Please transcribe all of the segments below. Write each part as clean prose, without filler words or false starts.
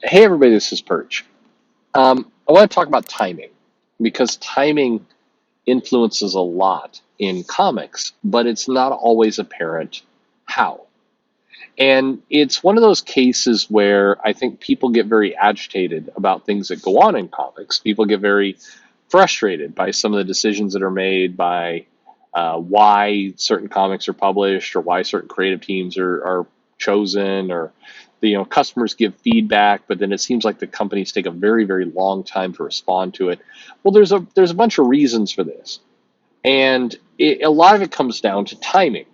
Hey everybody, this is Perch. I want to talk about timing because timing influences a lot in comics, but it's not always apparent how. And it's one of those cases where I think people get very agitated about things that go on in comics. People get very frustrated by some of the decisions that are made, by why certain comics are published, or why certain creative teams are chosen, or customers give feedback, but then it seems like the companies take a very very long time to respond to it. Well, there's a bunch of reasons for this, and a lot of it comes down to timing.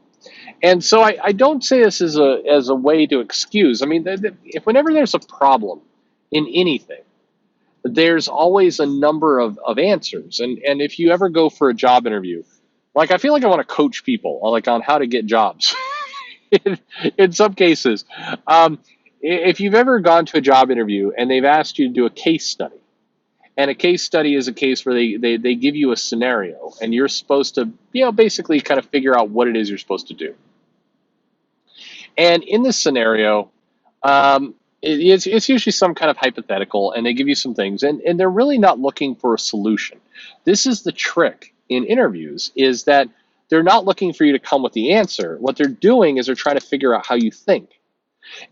And so I don't say this as a way to excuse. I mean, if whenever there's a problem in anything, there's always a number of answers. And if you ever go for a job interview, like I feel like I want to coach people like on how to get jobs. in, in some cases, um, if you've ever gone to a job interview and they've asked you to do a case study, and a case study is a case where they give you a scenario and you're supposed to basically kind of figure out what it is you're supposed to do. And in this scenario, it's usually some kind of hypothetical, and they give you some things, and they're really not looking for a solution. This is the trick in interviews, is that they're not looking for you to come with the answer. What they're doing is they're trying to figure out how you think.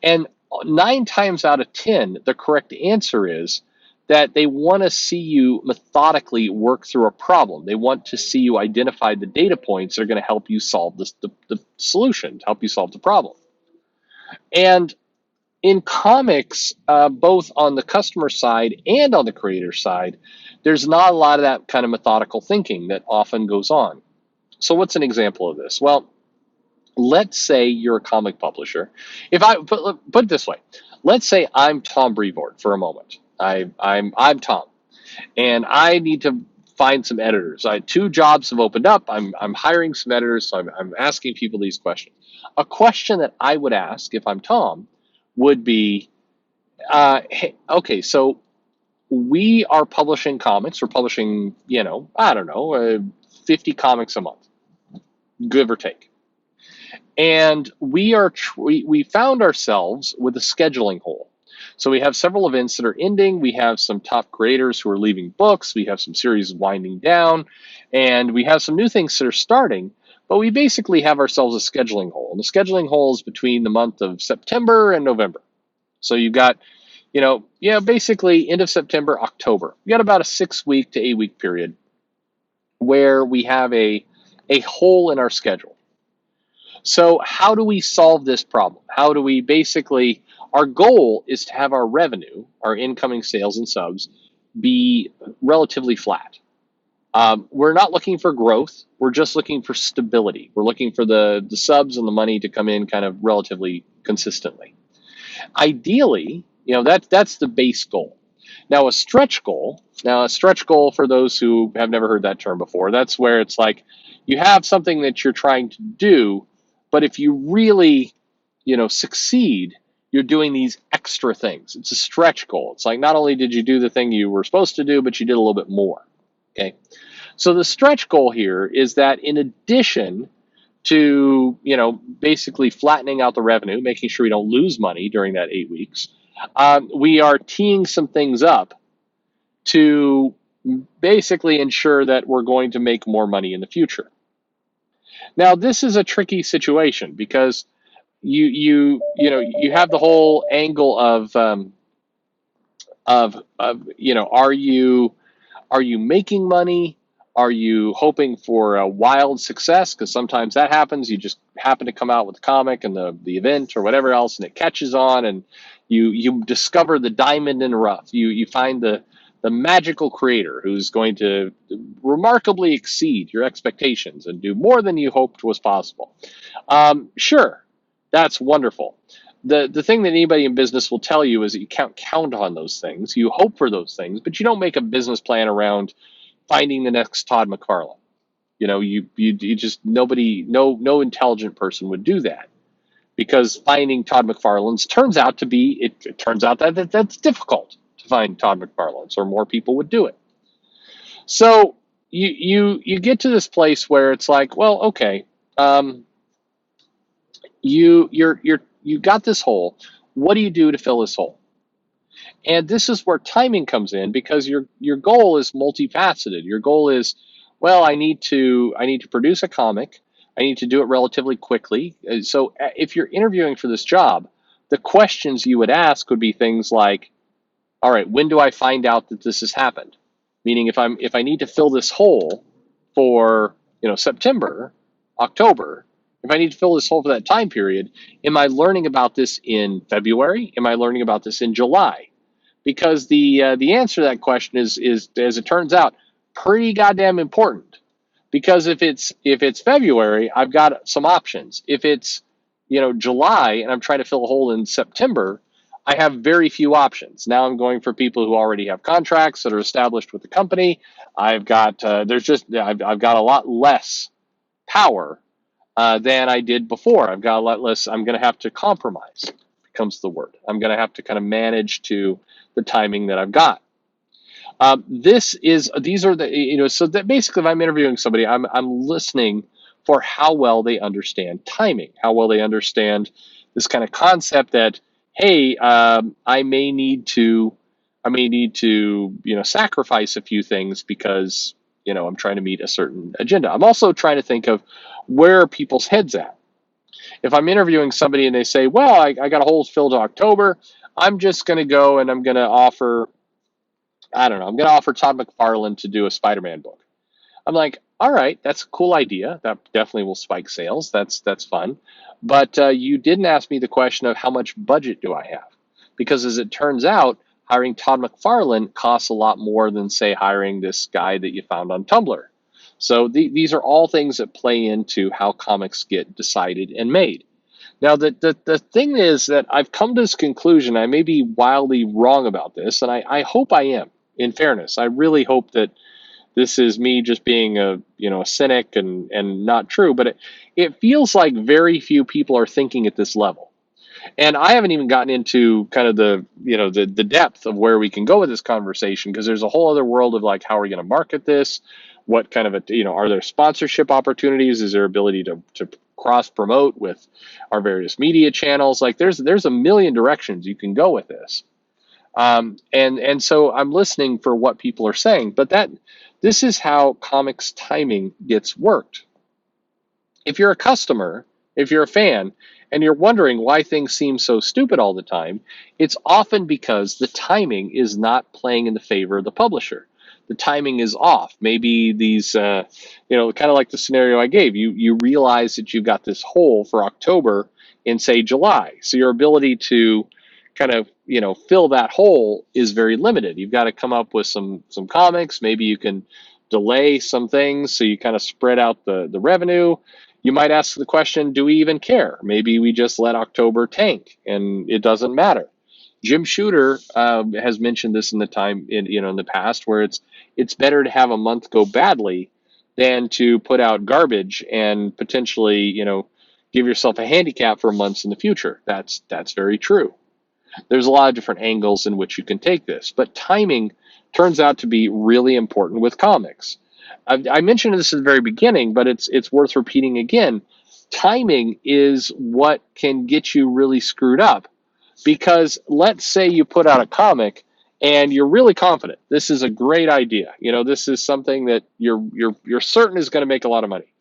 And 9 times out of 10, the correct answer is that they want to see you methodically work through a problem. They want to see you identify the data points that are going to help you solve the solution, to help you solve the problem. And in comics, both on the customer side and on the creator side, there's not a lot of that kind of methodical thinking that often goes on. So, what's an example of this? Well, let's say you're a comic publisher. If I put it this way, let's say I'm Tom Brevoort for a moment. I'm Tom, and I need to find some editors. 2 jobs have opened up. I'm hiring some editors, so I'm asking people these questions. A question that I would ask if I'm Tom would be, hey, okay, so we are publishing comics. We're publishing, I don't know, 50 comics a month, give or take. And we found ourselves with a scheduling hole. So we have several events that are ending. We have some top creators who are leaving books. We have some series winding down, and we have some new things that are starting. But we basically have ourselves a scheduling hole, and the scheduling hole is between the month of September and November. So you've got, basically end of September, October. You got about a 6 week to 8 week period where we have a hole in our schedule. So how do we solve this problem? How do we basically, our goal is to have our revenue, our incoming sales and subs, be relatively flat. We're not looking for growth. We're just looking for stability. We're looking for the subs and the money to come in kind of relatively consistently. Ideally, that's the base goal. Now a stretch goal, for those who have never heard that term before, that's where it's like you have something that you're trying to do, but if you really, succeed, you're doing these extra things. It's a stretch goal. It's like not only did you do the thing you were supposed to do, but you did a little bit more. Okay. So the stretch goal here is that in addition to, basically flattening out the revenue, making sure we don't lose money during that 8 weeks, we are teeing some things up to basically ensure that we're going to make more money in the future. Now, this is a tricky situation because you have the whole angle of are you making money? Are you hoping for a wild success? Because sometimes that happens. You just happen to come out with a comic and the event or whatever else, and it catches on, and you discover the diamond in the rough. You find the magical creator who's going to remarkably exceed your expectations and do more than you hoped was possible. Sure, that's wonderful. The thing that anybody in business will tell you is that you can't count on those things. You hope for those things, but you don't make a business plan around finding the next Todd McFarlane. You just, nobody, no intelligent person would do that, because finding Todd McFarlane's turns out that that's difficult to find Todd McFarlane's, or more people would do it. So you get to this place where it's like, well, okay, you got this hole. What do you do to fill this hole? And this is where timing comes in, because your goal is multifaceted. Your goal is, well, I need to produce a comic. I need to do it relatively quickly. So if you're interviewing for this job, the questions you would ask would be things like, all right, when do I find out that this has happened? Meaning, if I need to fill this hole for September, October, if I need to fill this hole for that time period, am I learning about this in February? Am I learning about this in July? Because the answer to that question is, as it turns out, pretty goddamn important. Because if it's February, I've got some options. If it's July and I'm trying to fill a hole in September, I have very few options. Now I'm going for people who already have contracts that are established with the company. I've got I've got a lot less power than I did before. I've got a lot less. I'm going to have to compromise. Becomes the word. I'm going to have to kind of manage to the timing that I've got. These are the so that basically, if I'm interviewing somebody, I'm listening for how well they understand timing, how well they understand this kind of concept that, hey, I may need to sacrifice a few things because I'm trying to meet a certain agenda. I'm also trying to think of where are people's heads at. If I'm interviewing somebody and they say, well, I got a hole filled to October, I'm just going to go and I'm going to offer, I don't know, I'm going to offer Todd McFarlane to do a Spider-Man book. I'm like, all right, that's a cool idea. That definitely will spike sales. That's fun. But you didn't ask me the question of how much budget do I have? Because as it turns out, hiring Todd McFarlane costs a lot more than, say, hiring this guy that you found on Tumblr. So these are all things that play into how comics get decided and made. Now, the thing is that I've come to this conclusion. I may be wildly wrong about this, and I hope I am. In fairness, I really hope that this is me just being a cynic and not true. But it feels like very few people are thinking at this level. And I haven't even gotten into kind of the depth of where we can go with this conversation, because there's a whole other world of like, how are we going to market this? What kind of are there sponsorship opportunities? Is there ability to cross promote with our various media channels? Like there's a million directions you can go with this. And so I'm listening for what people are saying, but this is how comics timing gets worked. If you're a customer, if you're a fan, and you're wondering why things seem so stupid all the time, it's often because the timing is not playing in the favor of the publisher. The timing is off. Maybe these, kind of like the scenario I gave, you realize that you've got this hole for October in, say, July. So your ability to kind of, fill that hole is very limited. You've got to come up with some comics. Maybe you can delay some things so you kind of spread out the revenue. You might ask the question, do we even care? Maybe we just let October tank and it doesn't matter. Jim Shooter has mentioned this in the past, where it's better to have a month go badly than to put out garbage and potentially, give yourself a handicap for months in the future. That's very true. There's a lot of different angles in which you can take this, but timing turns out to be really important with comics. I mentioned this at the very beginning, but it's worth repeating again. Timing is what can get you really screwed up, because let's say you put out a comic and you're really confident this is a great idea. This is something that you're certain is going to make a lot of money,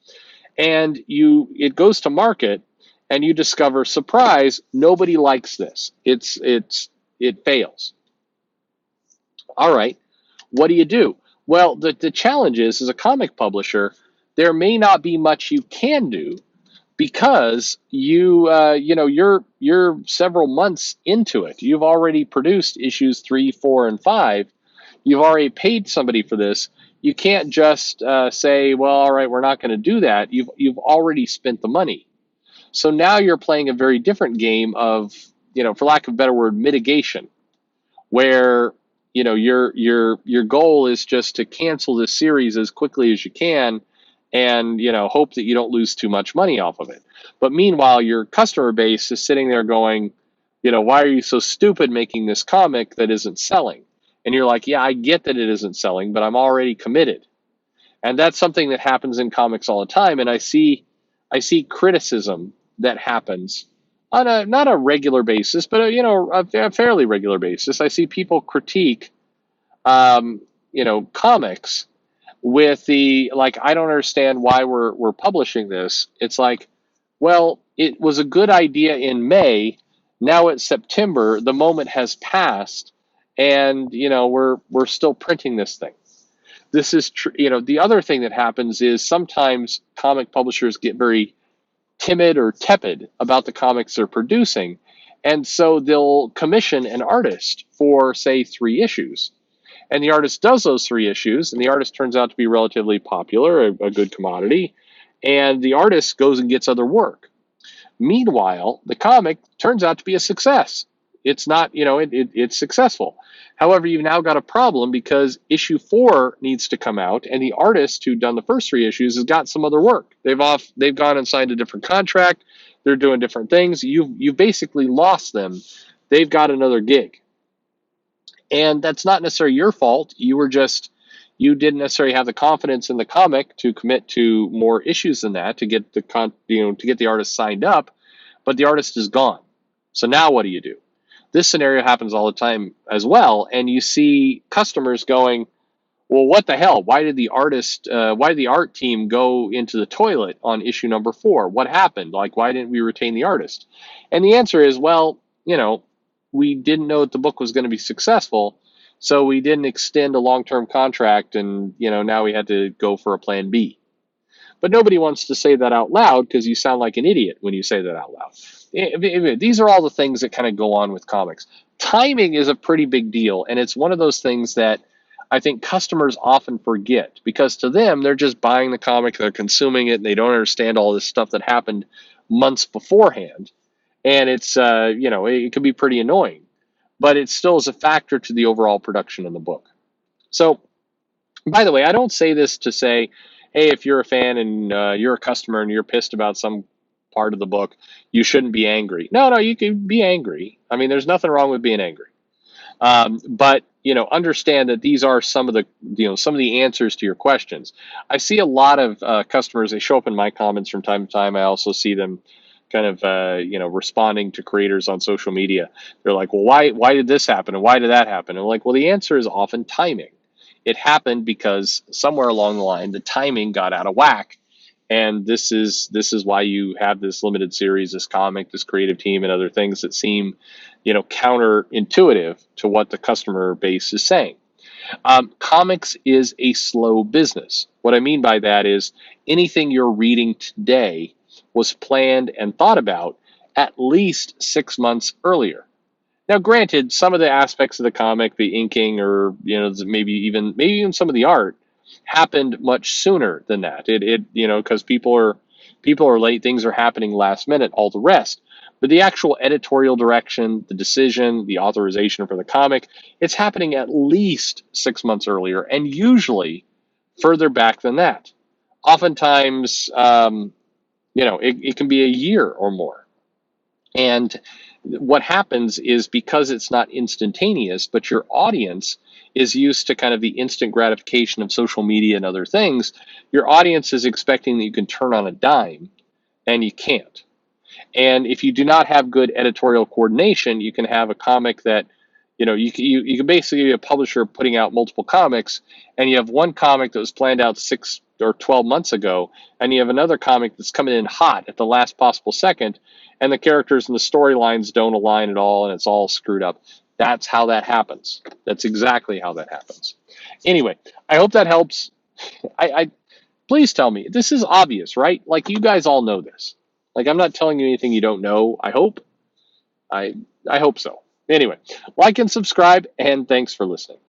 and it goes to market, and you discover, surprise, nobody likes this. It fails. All right, what do you do? Well, the challenge is, as a comic publisher, there may not be much you can do, because you're several months into it. You've already produced issues 3, 4, and 5. You've already paid somebody for this. You can't just say, well, all right, we're not going to do that. You've already spent the money. So now you're playing a very different game of, for lack of a better word, mitigation, where your goal is just to cancel this series as quickly as you can, and hope that you don't lose too much money off of it. But meanwhile, your customer base is sitting there going, why are you so stupid making this comic that isn't selling? And you're like, yeah, I get that it isn't selling, but I'm already committed. And that's something that happens in comics all the time. And I see criticism that happens on a not a regular basis, but a fairly regular basis, I see people critique um, comics with the like, I don't understand why we're publishing this. It's like, well, it was a good idea in May. Now it's September. The moment has passed, and we're still printing this thing. This is true. The other thing that happens is sometimes comic publishers get very timid or tepid about the comics they're producing, and so they'll commission an artist for, say, 3 issues, and the artist does those 3 issues, and the artist turns out to be relatively popular, a good commodity, and the artist goes and gets other work. Meanwhile, the comic turns out to be a success. It's not, it's successful. However, you've now got a problem because issue 4 needs to come out, and the artist who'd done the first 3 issues has got some other work. They've gone and signed a different contract. They're doing different things. You've basically lost them. They've got another gig. And that's not necessarily your fault. You didn't necessarily have the confidence in the comic to commit to more issues than that to get to get the artist signed up, but the artist is gone. So now what do you do? This scenario happens all the time as well, and you see customers going, "Well, what the hell? Why did the art team go into the toilet on issue number 4? What happened? Like, why didn't we retain the artist?" And the answer is, well, we didn't know that the book was going to be successful, so we didn't extend a long-term contract, and now we had to go for a plan B. But nobody wants to say that out loud because you sound like an idiot when you say that out loud. These are all the things that kind of go on with comics. Timing is a pretty big deal, and it's one of those things that I think customers often forget, because to them, they're just buying the comic, they're consuming it, and they don't understand all this stuff that happened months beforehand. And it's, it can be pretty annoying, but it still is a factor to the overall production of the book. So, by the way, I don't say this to say, hey, if you're a fan and you're a customer and you're pissed about some part of the book, you shouldn't be angry. No, you can be angry. I mean, there's nothing wrong with being angry. But understand that these are some of the answers to your questions. I see a lot of customers. They show up in my comments from time to time. I also see them kind of responding to creators on social media. They're like, well, why did this happen and why did that happen? And I'm like, well, the answer is often timing. It happened because somewhere along the line the timing got out of whack, and this is why you have this limited series, this comic, this creative team, and other things that seem counterintuitive to what the customer base is saying. Comics is a slow business. What I mean by that is anything you're reading today was planned and thought about at least 6 months earlier. Now, granted, some of the aspects of the comic, the inking, or maybe even some of the art, happened much sooner than that. Because people are late, things are happening last minute, all the rest. But the actual editorial direction, the decision, the authorization for the comic, it's happening at least 6 months earlier, and usually further back than that. Oftentimes, it can be a year or more. And what happens is, because it's not instantaneous, but your audience is used to kind of the instant gratification of social media and other things, your audience is expecting that you can turn on a dime, and you can't. And if you do not have good editorial coordination, you can have a comic that, you can basically be a publisher putting out multiple comics, and you have one comic that was planned out 6 or 12 months ago, and you have another comic that's coming in hot at the last possible second, and the characters and the storylines don't align at all, and it's all screwed up. That's how that happens. That's exactly how that happens. Anyway, I hope that helps. I please tell me, this is obvious, right? Like, you guys all know this. Like, I'm not telling you anything you don't know. I hope. I hope so. Anyway, like and subscribe, and thanks for listening.